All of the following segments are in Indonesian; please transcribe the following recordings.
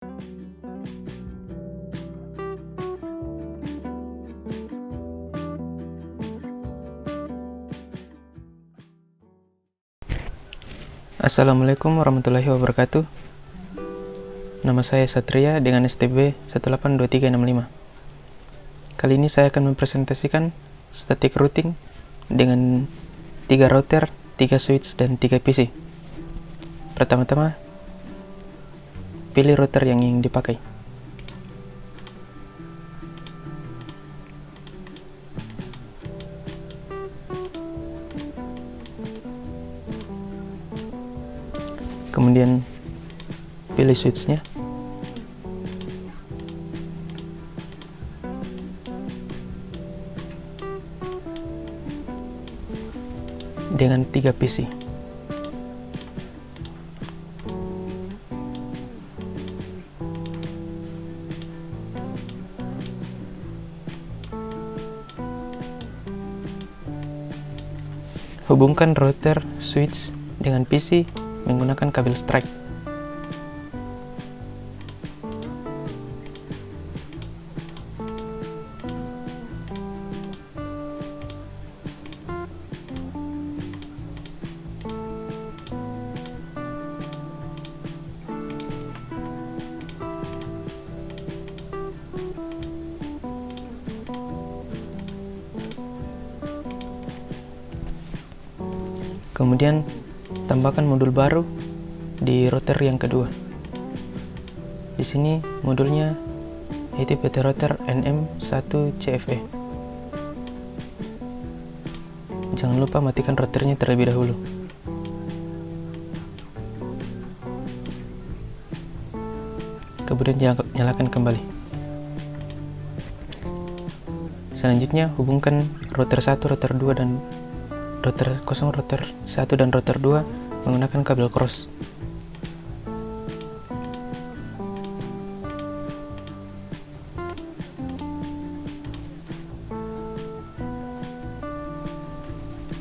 Assalamualaikum warahmatullahi wabarakatuh. Nama saya Satria dengan STB 182365. Kali ini saya akan mempresentasikan static routing dengan 3 router, 3 switch, dan 3 PC. Pertama-tama, pilih router yang ingin dipakai. Kemudian pilih switch-nya. Dengan 3 PC. Hubungkan router, switch dengan PC menggunakan kabel strike. Kemudian tambahkan modul baru di router yang kedua. Di sini modulnya yaitu PT Router NM1CFE. Jangan lupa matikan routernya terlebih dahulu. Kemudian nyalakan kembali. Selanjutnya hubungkan router 1, router 2 dan router 0, router 1 dan router 2 menggunakan kabel cross.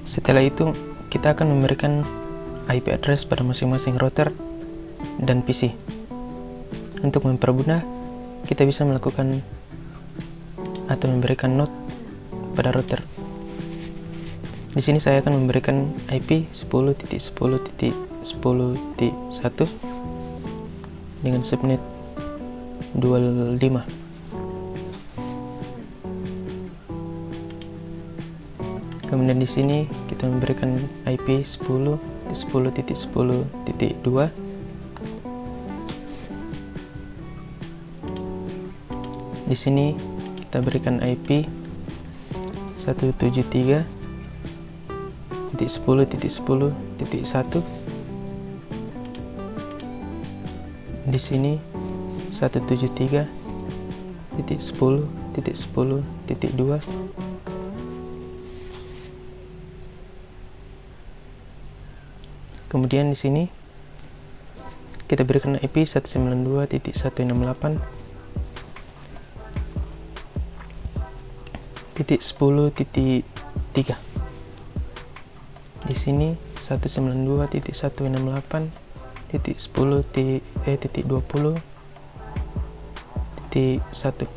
Setelah itu, kita akan memberikan IP address pada masing-masing router dan PC. Untuk mempermudah, kita bisa melakukan atau memberikan node pada router. Di sini saya akan memberikan IP 10.10.10.1 dengan subnet 25. Kemudian di sini kita memberikan IP 10.10.10.2. Di sini kita berikan IP 173.10.10.1. Di sini 173.10.10.2. Kemudian di sini kita berikan IP 192.168.10.3. Di sini 192.168.10.20.1.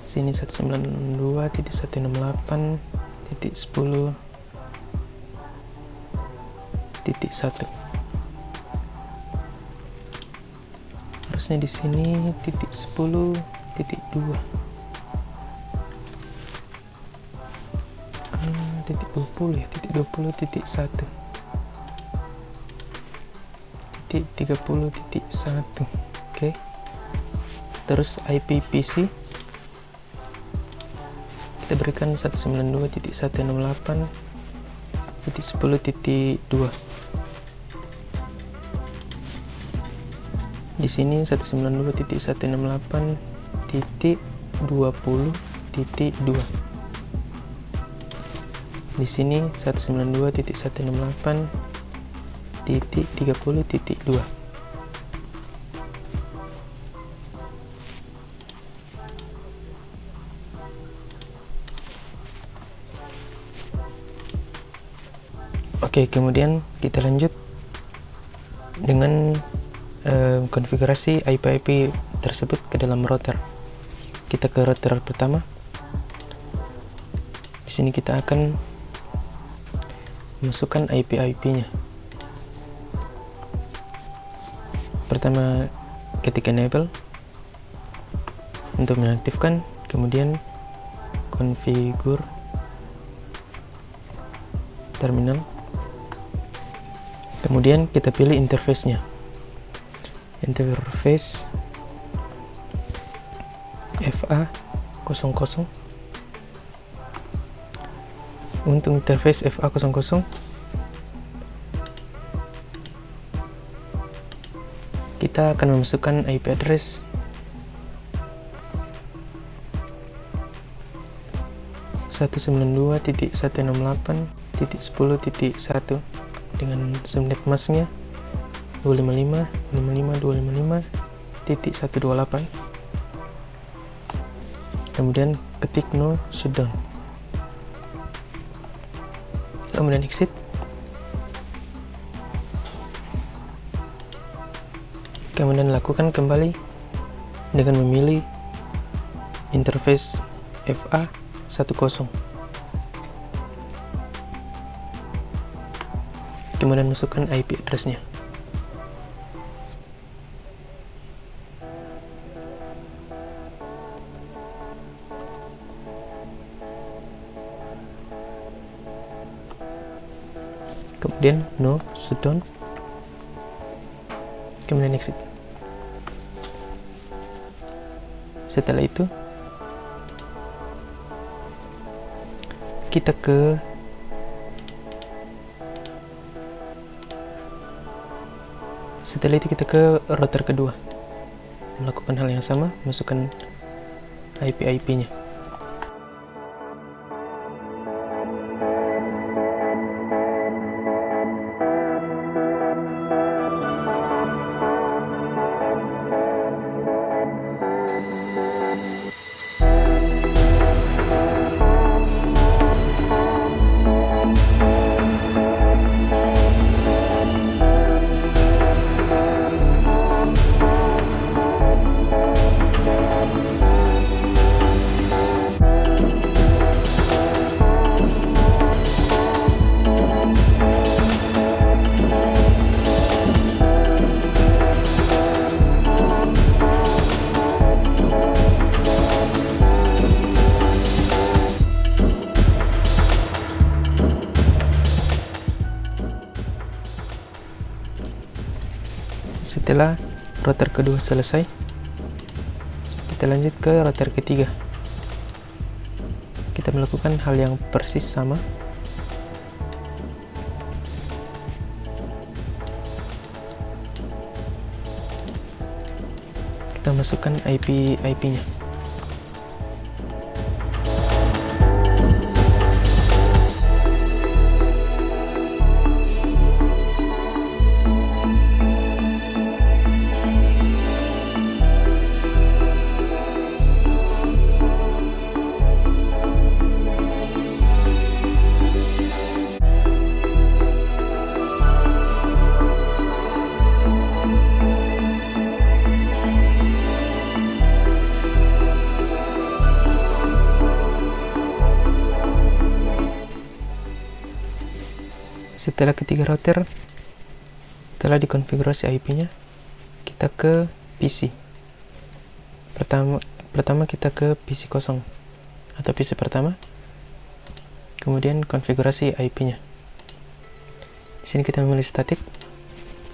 Sini 192.168.10.1. Harusnya di sini titik 10.2. Titik 20 ya, titik 20 titik 1 titik 30 titik 1. Oke. Terus IP PC kita berikan 192.168.10.2. Di sini 192.168.20.2. Di sini 192.168.30.2. Oke, kemudian kita lanjut dengan konfigurasi IP tersebut ke dalam router. Kita ke router pertama. Di sini kita akan masukkan IP-nya. Pertama ketik enable untuk mengaktifkan, kemudian konfigur terminal, kemudian kita pilih interface-nya. Interface FA00. Untuk interface FA00 kita akan memasukkan IP address .192.168.10.1 dengan subnet masknya 255.255.128. kemudian ketik no shutdown, kemudian exit. Kemudian lakukan kembali dengan memilih interface FA10. Kemudian masukkan IP address-nya. Kemudian no shutdown, kemudian exit. Setelah itu kita ke router kedua, melakukan hal yang sama, masukkan IP-nya. Setelah router kedua selesai, kita lanjut ke router ketiga. Kita melakukan hal yang persis sama. Kita masukkan IP-nya. Setelah ketiga router telah dikonfigurasi IP-nya, kita ke PC. Pertama kita ke PC kosong atau PC pertama, kemudian konfigurasi IP-nya. Di sini kita memilih static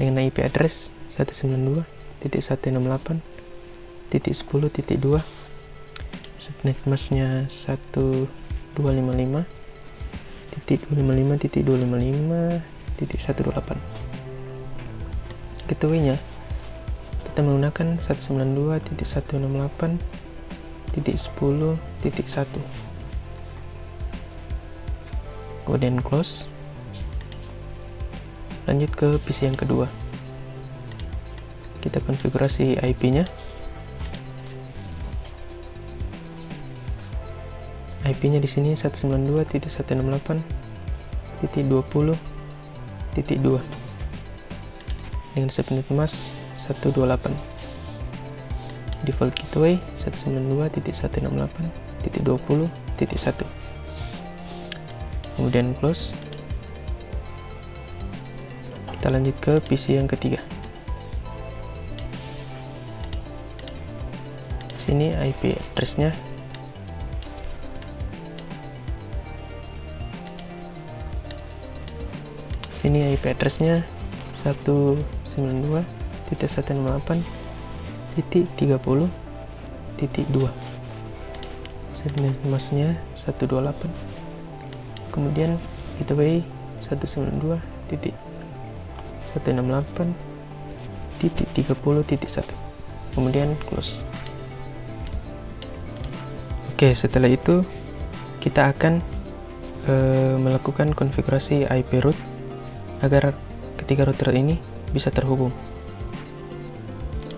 dengan IP address 192.168.10.2, subnet masknya 1255.255.255.128. Gateway-nya kita menggunakan 192.168.10.1. Kemudian close. Lanjut ke PC yang kedua. Kita konfigurasi IP-nya. IP-nya di sini 192.168.20.2 dengan subnet mask 128. Default gateway 192.168.20.1. Kemudian close. Kita lanjut ke PC yang ketiga. Sini IP address-nya Sini IP address-nya 192.168.30.2. Subnet mask-nya 128. Kemudian gateway 192.168.30.1. Kemudian close. Oke, setelah itu kita akan melakukan konfigurasi IP root agar ketiga router ini bisa terhubung.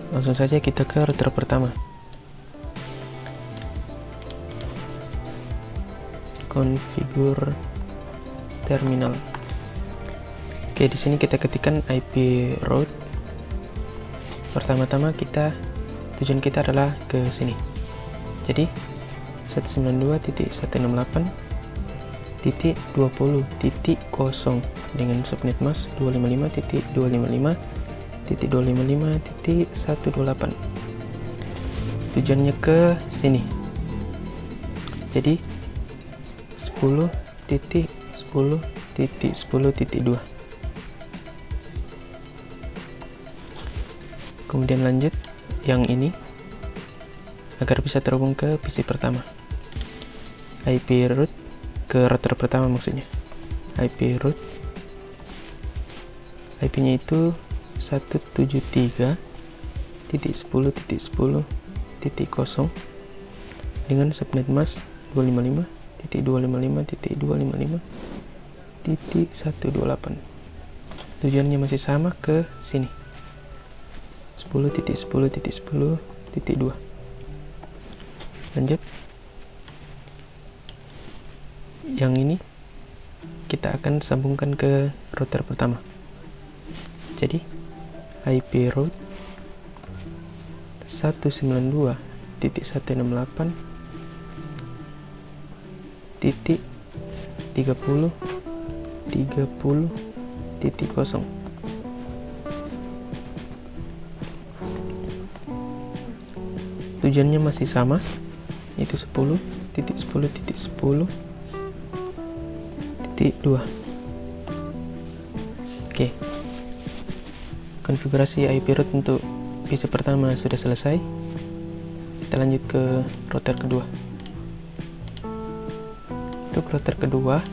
Langsung saja kita ke router pertama. Configure terminal. Oke, di sini kita ketikkan IP root. Pertama-tama tujuan kita adalah ke sini. Jadi 192.168.20.0 dengan subnet mask 255.255.255.128. Tujuannya ke sini. Jadi 10.10.10.2. Kemudian lanjut yang ini agar bisa terhubung ke PC pertama. IP root ke router pertama maksudnya. IP root IP-nya itu 173.10.10.0 dengan subnet mask 255.255.255.128. Tujuannya masih sama ke sini. 10.10.10.2. Lanjut. Yang ini kita akan sambungkan ke router pertama. Jadi IP root 192.168.30.30.0. Tujuannya masih sama, yaitu 10.10.10.2. Oke, konfigurasi IP root untuk PC pertama sudah selesai. Kita lanjut ke router kedua. Untuk router kedua,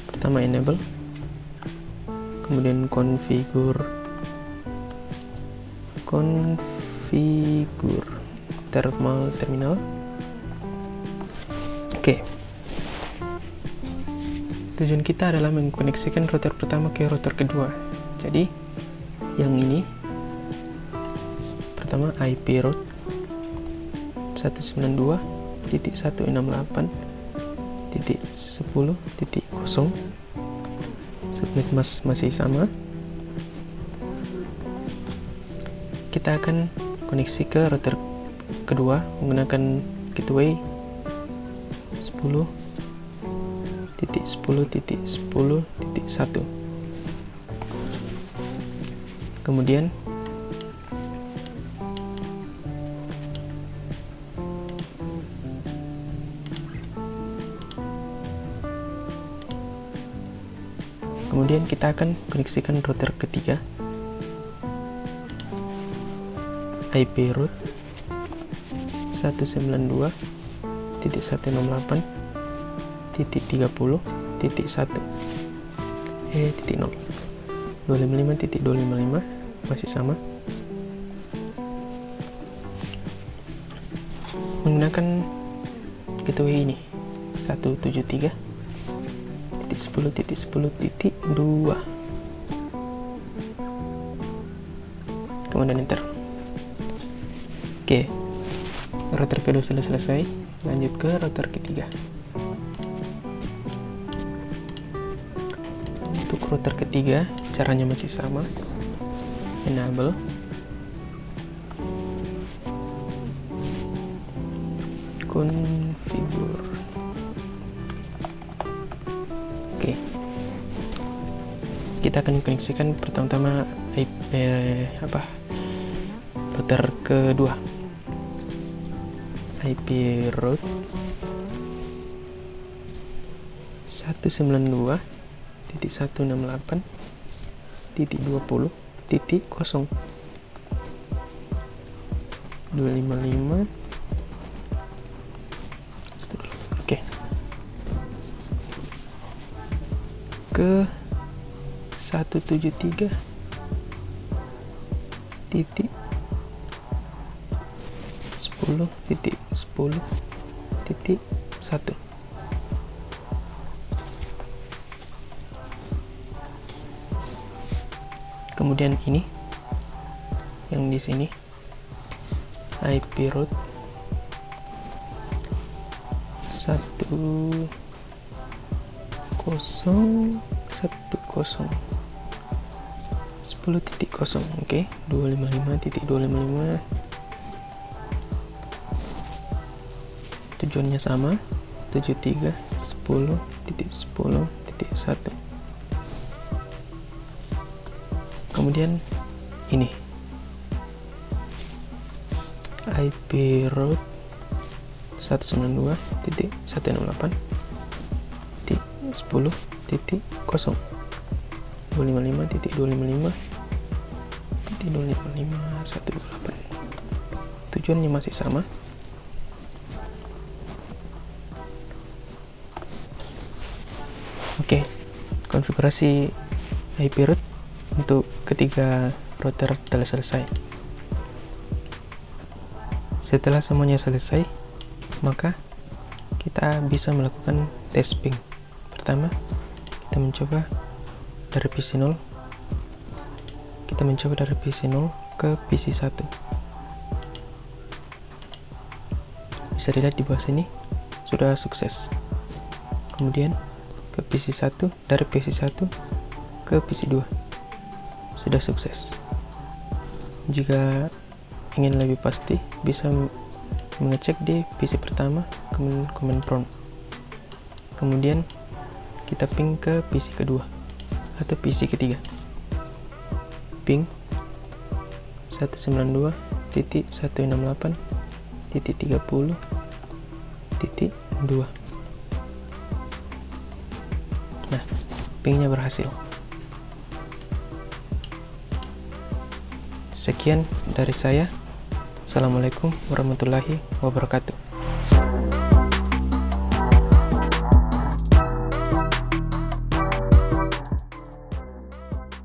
pertama enable, kemudian configure terminal. Oke. Tujuan kita adalah mengkoneksikan router pertama ke router kedua. Jadi yang ini pertama IP root 192.168.10.0. Subnet mask masih sama. Kita akan koneksi ke router kedua menggunakan gateway 10.10.10.1. Kemudian kita akan koneksikan router ketiga, IP root 192.168.30.1. Titik 0 255.255 masih sama. Menggunakan gateway ini 173.10.10.2. Kemudian enter. Oke, router kedua sudah selesai. Lanjut ke router ketiga. Untuk router ketiga caranya masih sama. enable, configure. Oke, kita akan koneksikan pertama-tama router kedua, IP route 192.168.20.255. Oke, ke 173.10.10.1. Kemudian ini yang di sini IP route 10.10.10. Oke, 255.255. Tujuannya sama, 73.10.10.1. Kemudian ini IP route 192.168.10.255.255.255.255.1. Tujuannya masih sama. Oke, konfigurasi IP route untuk ketiga router telah selesai. Setelah semuanya selesai, maka kita bisa melakukan tes ping. Pertama, kita mencoba dari PC 0. Kita mencoba dari PC 0 ke PC 1. Bisa dilihat di bawah sini sudah sukses. Kemudian ke PC 1, dari PC 1 ke PC 2 sudah sukses. Jika ingin lebih pasti, bisa mengecek di PC pertama, command prompt. Kemudian kita ping ke PC kedua atau PC ketiga. Ping 192.168.30.2. Nah, pingnya berhasil. Sekian dari saya. Assalamualaikum warahmatullahi wabarakatuh.